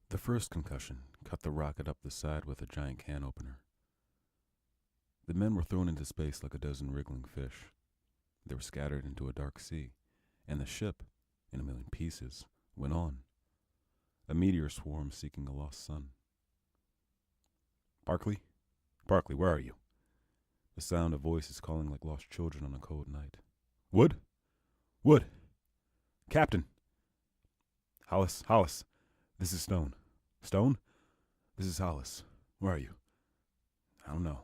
The first concussion cut the rocket up the side with a giant can opener. The men were thrown into space like a dozen wriggling fish. They were scattered into a dark sea, and the ship, in a million pieces, went on, a meteor swarm seeking a lost sun. Barkley? Barkley, where are you? The sound of voices calling like lost children on a cold night. Wood? Wood! Captain! Hollis, Hollis, this is Stone. Stone? This is Hollis. Where are you? I don't know.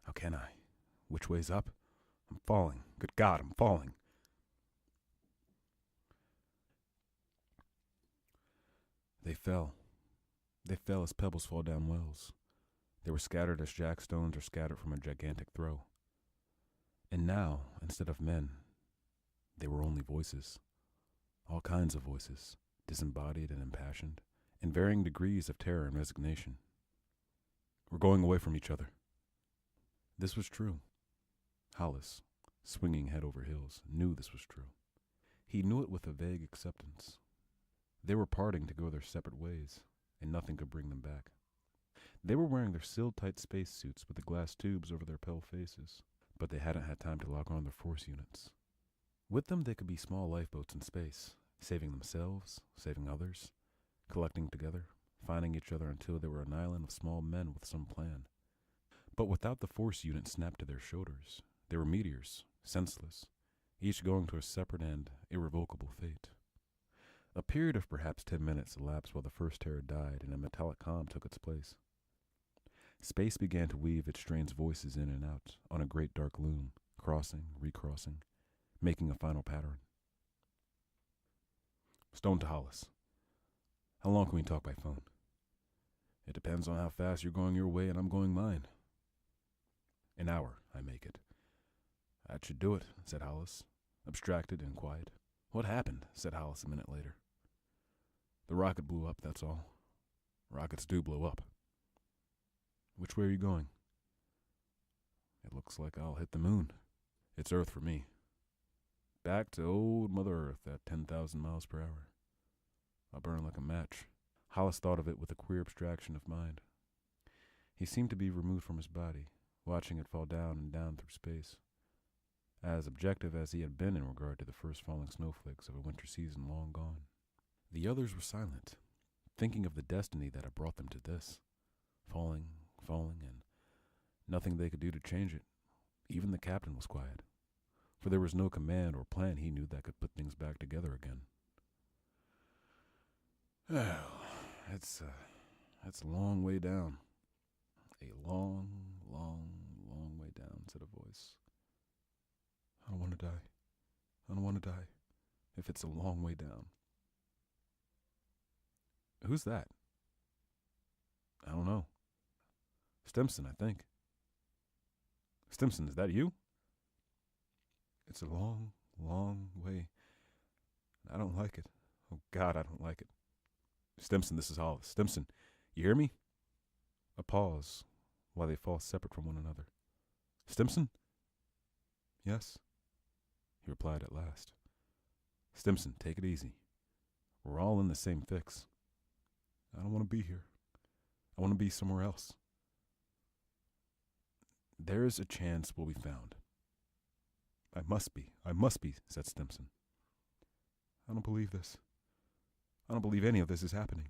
How can I? Which way's up? I'm falling. Good God, I'm falling. They fell. They fell as pebbles fall down wells. They were scattered as jackstones are scattered from a gigantic throw. And now, instead of men, they were only voices. All kinds of voices, disembodied and impassioned, in varying degrees of terror and resignation. We're going away from each other. This was true. Hollis, swinging head over heels, knew this was true. He knew it with a vague acceptance. They were parting to go their separate ways, and nothing could bring them back. They were wearing their sealed-tight spacesuits with the glass tubes over their pale faces, but they hadn't had time to lock on their force units. With them, they could be small lifeboats in space, saving themselves, saving others, collecting together, finding each other until they were an island of small men with some plan. But without the force unit snapped to their shoulders, they were meteors, senseless, each going to a separate and irrevocable fate. A period of perhaps 10 minutes elapsed while the first terror died and a metallic calm took its place. Space began to weave its strange voices in and out on a great dark loom, crossing, recrossing, making a final pattern. Stone to Hollis. How long can we talk by phone? It depends on how fast you're going your way and I'm going mine. An hour, I make it. That should do it, said Hollis, abstracted and quiet. What happened? Said Hollis a minute later. The rocket blew up, that's all. Rockets do blow up. Which way are you going? It looks like I'll hit the moon. It's Earth for me. Back to old Mother Earth at 10,000 miles per hour. I'll burn like a match. Hollis thought of it with a queer abstraction of mind. He seemed to be removed from his body, watching it fall down and down through space, as objective as he had been in regard to the first falling snowflakes of a winter season long gone. The others were silent, thinking of the destiny that had brought them to this, falling, and nothing they could do to change it. Even the captain was quiet, for there was no command or plan he knew that could put things back together again. It's a long way down. A long, long, long way down, said a voice. I don't want to die. I don't want to die. If it's a long way down. Who's that? I don't know. Stimson, I think. Stimson, is that you? It's a long, long way. I don't like it. Oh, God, I don't like it. Stimson, this is Hollis. Stimson, you hear me? A pause while they fall separate from one another. Stimson? Yes, he replied at last. Stimson, take it easy. We're all in the same fix. I don't want to be here. I want to be somewhere else. There is a chance we'll be found. I must be, said Stimson. I don't believe this. I don't believe any of this is happening.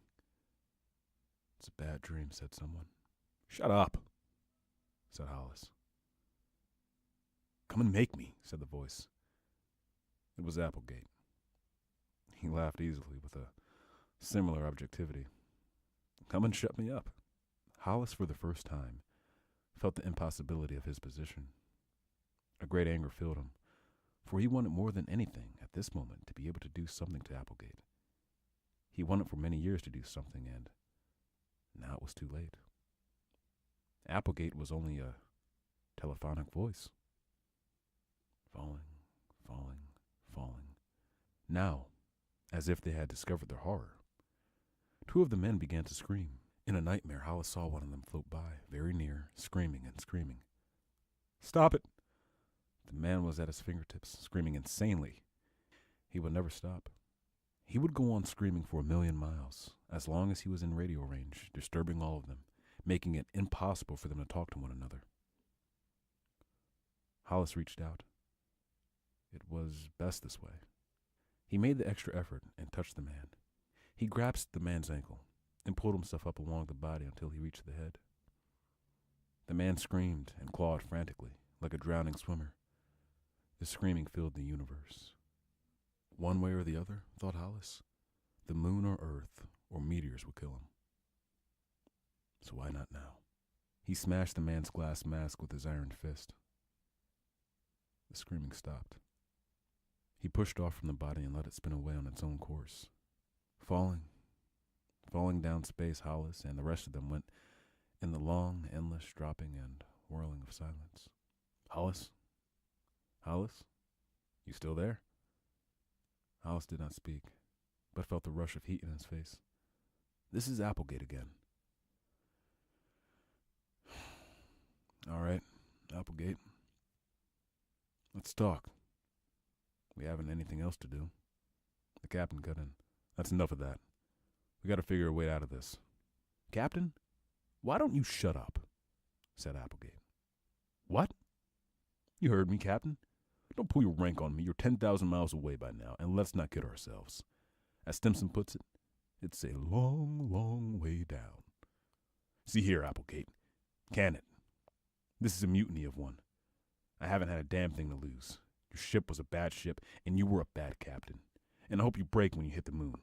It's a bad dream, said someone. Shut up, said Hollis. Come and make me, said the voice. It was Applegate. He laughed easily with a similar objectivity. Come and shut me up. Hollis, for the first time, felt the impossibility of his position. A great anger filled him, for he wanted more than anything at this moment to be able to do something to Applegate. He wanted for many years to do something, and now it was too late. Applegate was only a telephonic voice. Falling, falling, falling. Now, as if they had discovered their horror, two of the men began to scream. In a nightmare, Hollis saw one of them float by, very near, screaming and screaming. Stop it! The man was at his fingertips, screaming insanely. He would never stop. He would go on screaming for 1,000,000 miles, as long as he was in radio range, disturbing all of them, making it impossible for them to talk to one another. Hollis reached out. It was best this way. He made the extra effort and touched the man. He grasped the man's ankle and pulled himself up along the body until he reached the head. The man screamed and clawed frantically, like a drowning swimmer. The screaming filled the universe. One way or the other, thought Hollis, the moon or earth or meteors would kill him. So why not now? He smashed the man's glass mask with his iron fist. The screaming stopped. He pushed off from the body and let it spin away on its own course. Falling down space, Hollis and the rest of them went in the long, endless dropping and whirling of silence. Hollis? Hollis? You still there? Hollis did not speak, but felt the rush of heat in his face. This is Applegate again. All right, Applegate. Let's talk. We haven't anything else to do. The captain cut in. That's enough of that. We got to figure a way out of this. Captain, why don't you shut up? Said Applegate. What? You heard me, Captain. Don't pull your rank on me. You're 10,000 miles away by now, and let's not kid ourselves. As Stimson puts it, it's a long, long way down. See here, Applegate. Can it? This is a mutiny of one. I haven't had a damn thing to lose. Your ship was a bad ship, and you were a bad captain. And I hope you break when you hit the moon.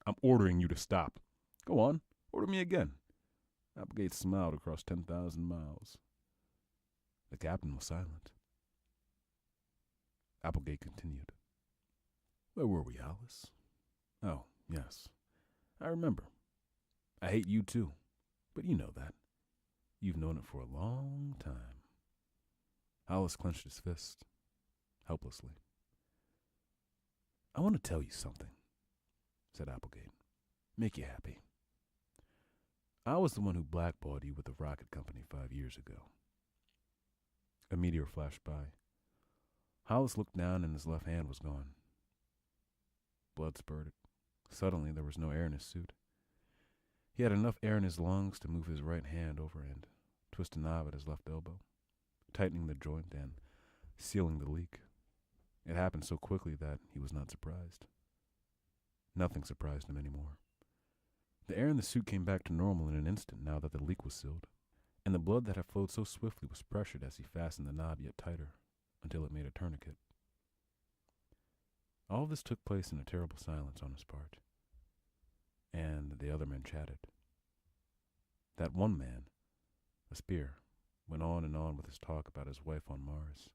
I'm ordering you to stop. Go on, order me again. Applegate smiled across 10,000 miles. The captain was silent. Applegate continued. Where were we, Hollis? Oh, yes. I remember. I hate you too, but you know that. You've known it for a long time. Hollis clenched his fist, helplessly. I want to tell you something, said Applegate. Make you happy. I was the one who blackballed you with the rocket company 5 years ago. A meteor flashed by. Hollis looked down and his left hand was gone. Blood spurted. Suddenly there was no air in his suit. He had enough air in his lungs to move his right hand over and twist a knob at his left elbow, tightening the joint and sealing the leak. It happened so quickly that he was not surprised. Nothing surprised him anymore. The air in the suit came back to normal in an instant now that the leak was sealed, and the blood that had flowed so swiftly was pressured as he fastened the knob yet tighter until it made a tourniquet. All of this took place in a terrible silence on his part, and the other men chatted. That one man, a spear, went on and on with his talk about his wife on Mars,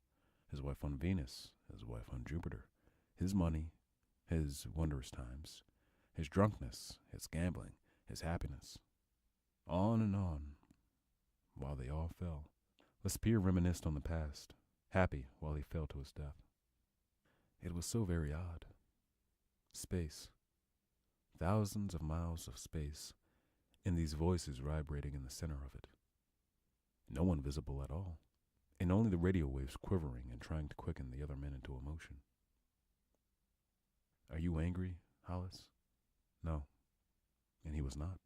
his wife on Venus, his wife on Jupiter, his money, his wondrous times, his drunkenness, his gambling, his happiness. On and on, while they all fell. The spear reminisced on the past, happy while he fell to his death. It was so very odd. Space. Thousands of miles of space, and these voices vibrating in the center of it. No one visible at all, and only the radio waves quivering and trying to quicken the other men into emotion. Are you angry, Hollis? No. And he was not.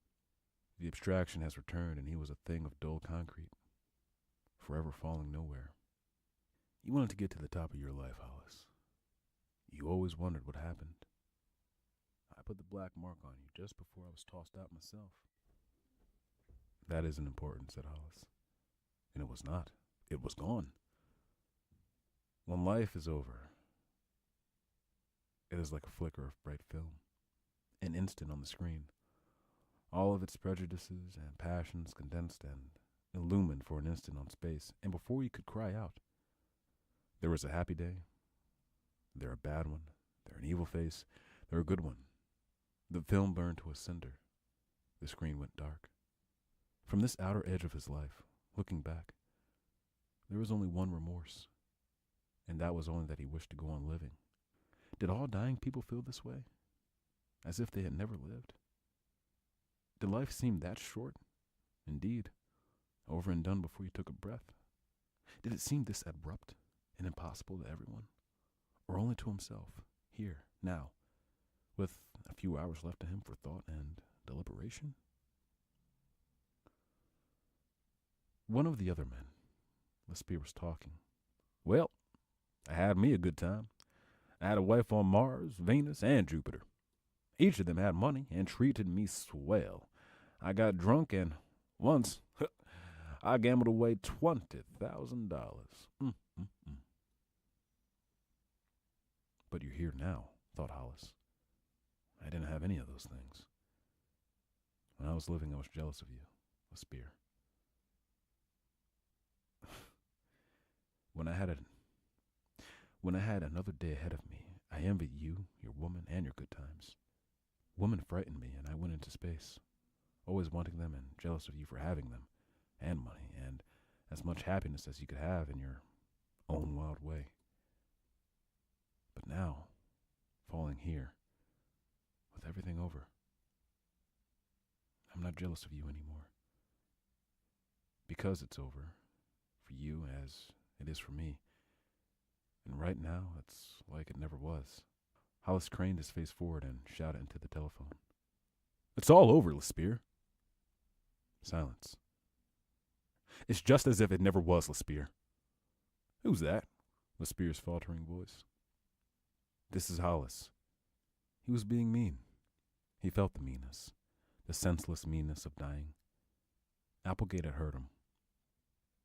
The abstraction has returned, and he was a thing of dull concrete, forever falling nowhere. You wanted to get to the top of your life, Hollis. You always wondered what happened. I put the black mark on you just before I was tossed out myself. That isn't important, said Hollis. And it was not. It was gone. When life is over, it is like a flicker of bright film, an instant on the screen. All of its prejudices and passions condensed and illumined for an instant on space, and before you could cry out. There was a happy day, there a bad one, there an evil face, there a good one. The film burned to a cinder. The screen went dark. From this outer edge of his life, looking back, there was only one remorse, and that was only that he wished to go on living. Did all dying people feel this way? As if they had never lived? Did life seem that short? Indeed, over and done before you took a breath. Did it seem this abrupt and impossible to everyone? Or only to himself, here, now, with few hours left to him for thought and deliberation. One of the other men, Lesbire, was talking. Well, I had me a good time. I had a wife on Mars, Venus, and Jupiter. Each of them had money and treated me swell. I got drunk and once I gambled away $20,000. But you're here now, thought Hollis. I didn't have any of those things. When I was living, I was jealous of you, Lesbire. When I had another day ahead of me, I envied you, your woman, and your good times. Women frightened me, and I went into space, always wanting them and jealous of you for having them, and money, and as much happiness as you could have in your own wild way. But now, falling here, with everything over, I'm not jealous of you anymore. Because it's over, for you as it is for me. And right now, it's like it never was. Hollis craned his face forward and shouted into the telephone. It's all over, Lesbire. Silence. It's just as if it never was, Lesbire. Who's that? Lespire's faltering voice. This is Hollis. He was being mean. He felt the meanness, the senseless meanness of dying. Applegate had hurt him.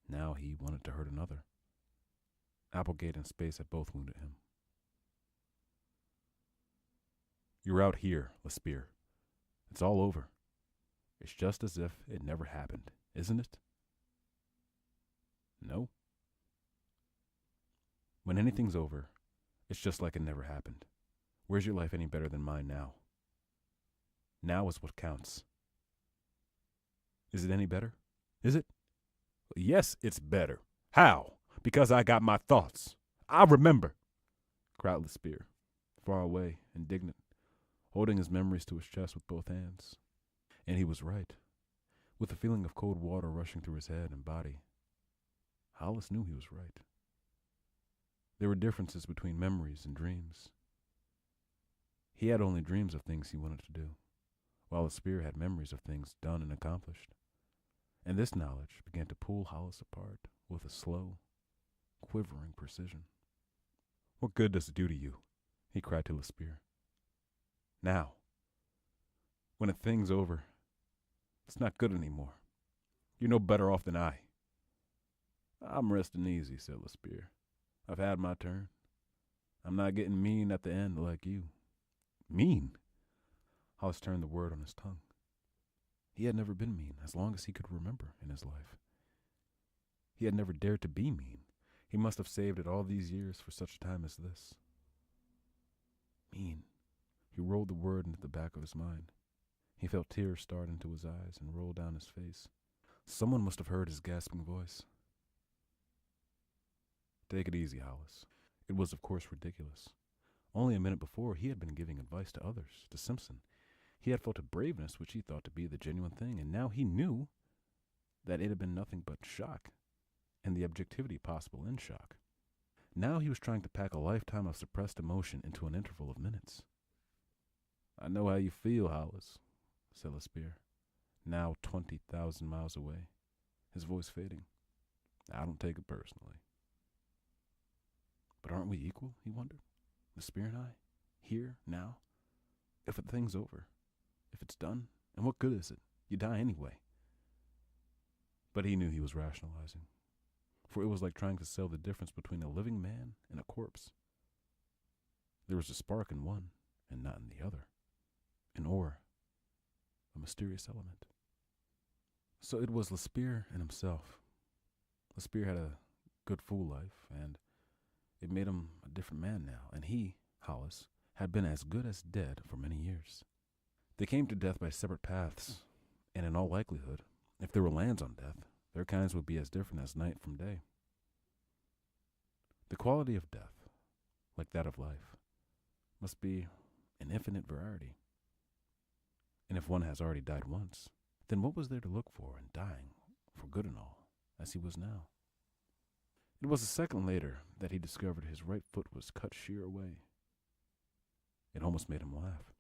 Now he wanted to hurt another. Applegate and space had both wounded him. You're out here, Lesbire. It's all over. It's just as if it never happened, isn't it? No. When anything's over, it's just like it never happened. Where's your life any better than mine now? Now is what counts. Is it any better? Is it? Yes, it's better. How? Because I got my thoughts. I remember, cried Lesbire, far away, indignant, holding his memories to his chest with both hands. And he was right. With a feeling of cold water rushing through his head and body, Hollis knew he was right. There were differences between memories and dreams. He had only dreams of things he wanted to do, while Lesbire had memories of things done and accomplished. And this knowledge began to pull Hollis apart with a slow, quivering precision. What good does it do to you? He cried to Lesbire. Now, when a thing's over, it's not good anymore. You're no better off than I. I'm resting easy, said Lesbire. I've had my turn. I'm not getting mean at the end like you. Mean? Hollis turned the word on his tongue. He had never been mean as long as he could remember in his life. He had never dared to be mean. He must have saved it all these years for such a time as this. Mean. He rolled the word into the back of his mind. He felt tears start into his eyes and roll down his face. Someone must have heard his gasping voice. Take it easy, Hollis. It was, of course, ridiculous. Only a minute before, he had been giving advice to others, to Simpson. He had felt a braveness which he thought to be the genuine thing, and now he knew that it had been nothing but shock, and the objectivity possible in shock. Now he was trying to pack a lifetime of suppressed emotion into an interval of minutes. I know how you feel, Hollis, said Lesbire, now 20,000 miles away, his voice fading. I don't take it personally. But aren't we equal, he wondered, Lesbire and I, here, now? If a thing's over, if it's done, and what good is it? You die anyway. But he knew he was rationalizing, for it was like trying to sell the difference between a living man and a corpse. There was a spark in one and not in the other, an ore, a mysterious element. So it was Lesbire and himself. Lesbire had a good full life, and it made him a different man now, and he, Hollis, had been as good as dead for many years. They came to death by separate paths, and in all likelihood, if there were lands on death, their kinds would be as different as night from day. The quality of death, like that of life, must be an infinite variety. And if one has already died once, then what was there to look for in dying, for good and all, as he was now? It was a second later that he discovered his right foot was cut sheer away. It almost made him laugh.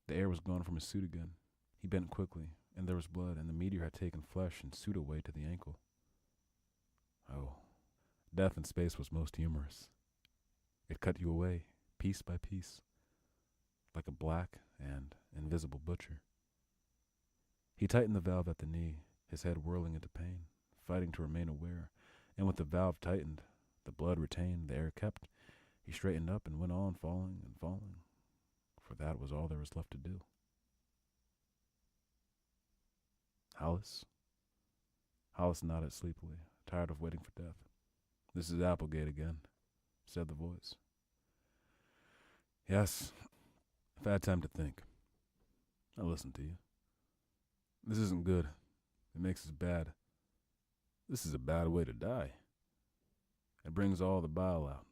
The air was gone from his suit again. He bent quickly, and there was blood, and the meteor had taken flesh and suit away to the ankle. Oh, death in space was most humorous. It cut you away, piece by piece, like a black and invisible butcher. He tightened the valve at the knee, his head whirling into pain, fighting to remain aware, and with the valve tightened, the blood retained, the air kept, he straightened up and went on falling and falling, for that was all there was left to do. Hollis? Hollis nodded sleepily, tired of waiting for death. "This is Applegate again," said the voice. "Yes, I've had time to think. I'll listen to you. This isn't good. It makes us bad. This is a bad way to die. It brings all the bile out.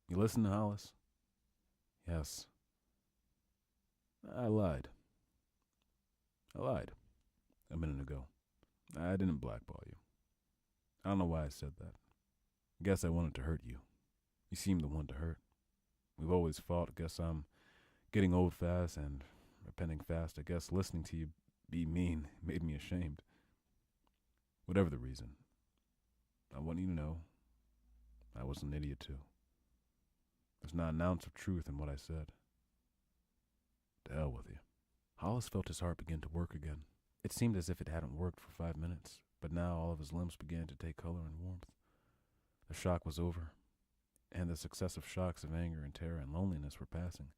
You listen, Hollis?" "Yes." I lied a minute ago. I didn't blackball you. I don't know why I said that. Guess I wanted to hurt you. You seem the one to hurt. We've always fought. Guess I'm getting old fast and repenting fast. I guess listening to you be mean made me ashamed. Whatever the reason, I want you to know I was an idiot too. There's not an ounce of truth in what I said. To hell with you." Hollis felt his heart begin to work again. It seemed as if it hadn't worked for 5 minutes, but now all of his limbs began to take color and warmth. The shock was over, and the successive shocks of anger and terror and loneliness were passing.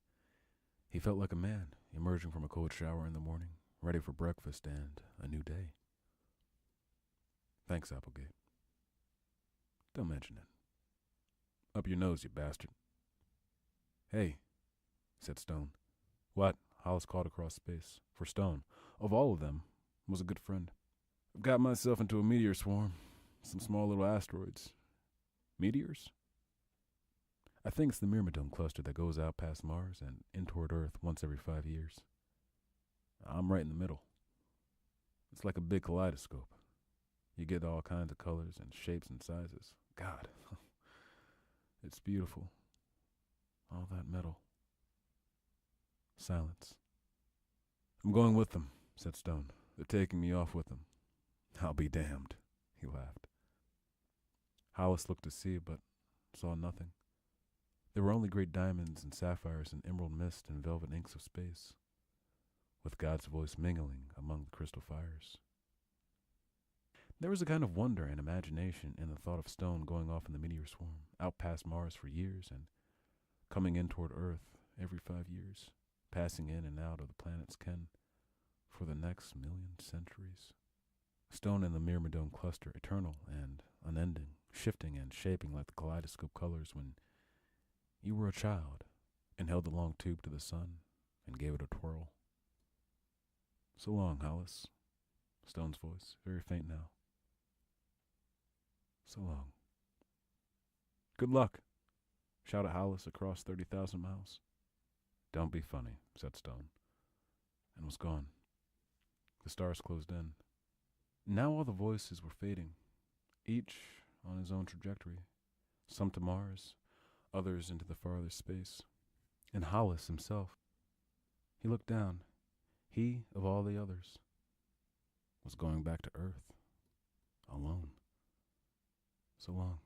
He felt like a man emerging from a cold shower in the morning, ready for breakfast and a new day. "Thanks, Applegate. Don't mention it. Up your nose, you bastard." "Hey," said Stone. "What?" Hollis called across space, for Stone, of all of them, was a good friend. "I've got myself into a meteor swarm. Some small little asteroids." "Meteors?" "I think it's the Myrmidon cluster that goes out past Mars and in toward Earth once every 5 years. I'm right in the middle. It's like a big kaleidoscope. You get all kinds of colors and shapes and sizes. God, it's beautiful. All that metal." Silence. "I'm going with them," said Stone. "They're taking me off with them." "I'll be damned," he laughed. Hollis looked to see, but saw nothing. There were only great diamonds and sapphires and emerald mist and velvet inks of space, with God's voice mingling among the crystal fires. There was a kind of wonder and imagination in the thought of Stone going off in the meteor swarm, out past Mars for years and coming in toward Earth every 5 years, passing in and out of the planet's ken for the next 1,000,000 centuries. Stone in the Myrmidon cluster, eternal and unending, shifting and shaping like the kaleidoscope colors when you were a child and held the long tube to the sun and gave it a twirl. "So long, Hollis," Stone's voice, very faint now. "So long." "Good luck," shouted Hollis across 30,000 miles. "Don't be funny," said Stone, and was gone. The stars closed in. Now all the voices were fading, each on his own trajectory, some to Mars, others into the farthest space. And Hollis himself. He looked down. He, of all the others, was going back to Earth, alone. "So long.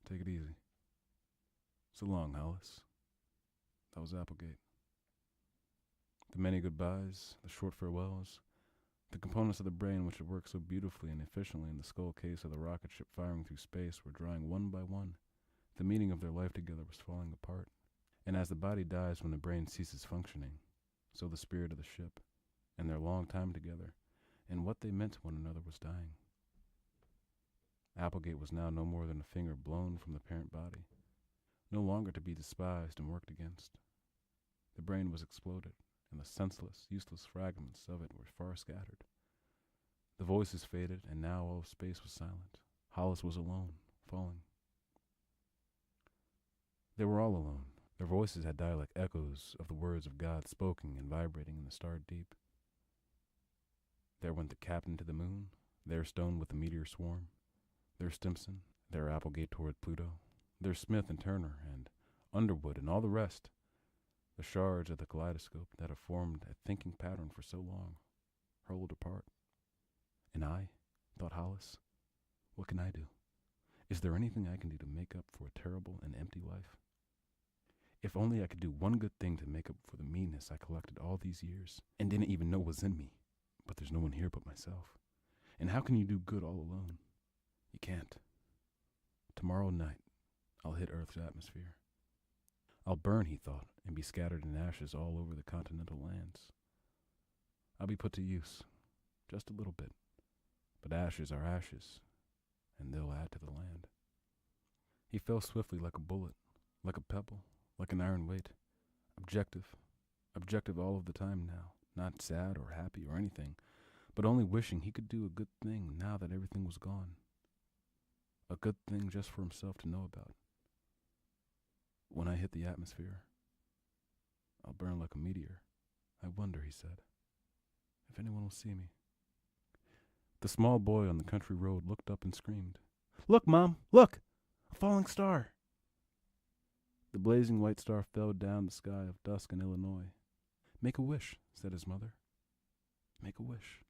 Take it easy." "So long, Hollis." That was Applegate. The many goodbyes, the short farewells, the components of the brain which had worked so beautifully and efficiently in the skull case of the rocket ship firing through space were drying one by one. The meaning of their life together was falling apart. And as the body dies when the brain ceases functioning, so the spirit of the ship, and their long time together, and what they meant to one another was dying. Applegate was now no more than a finger blown from the parent body, no longer to be despised and worked against. The brain was exploded, and the senseless, useless fragments of it were far scattered. The voices faded, and now all of space was silent. Hollis was alone, falling. They were all alone. Their voices had died like echoes of the words of God spoken and vibrating in the starred deep. There went the captain to the moon, there Stone with the meteor swarm, there Stimson, there Applegate toward Pluto, there Smith and Turner and Underwood and all the rest. The shards of the kaleidoscope that have formed a thinking pattern for so long, hurled apart. And I, thought Hollis, what can I do? Is there anything I can do to make up for a terrible and empty life? If only I could do one good thing to make up for the meanness I collected all these years and didn't even know was in me. But there's no one here but myself. And how can you do good all alone? You can't. Tomorrow night, I'll hit Earth's atmosphere. I'll burn, he thought, and be scattered in ashes all over the continental lands. I'll be put to use, just a little bit. But ashes are ashes, and they'll add to the land. He fell swiftly like a bullet, like a pebble, like an iron weight. Objective all of the time now, not sad or happy or anything, but only wishing he could do a good thing now that everything was gone. A good thing just for himself to know about. When I hit the atmosphere, I'll burn like a meteor. I wonder, he said, if anyone will see me. The small boy on the country road looked up and screamed, "Look, Mom, look! A falling star!" The blazing white star fell down the sky of dusk in Illinois. "Make a wish," said his mother. "Make a wish."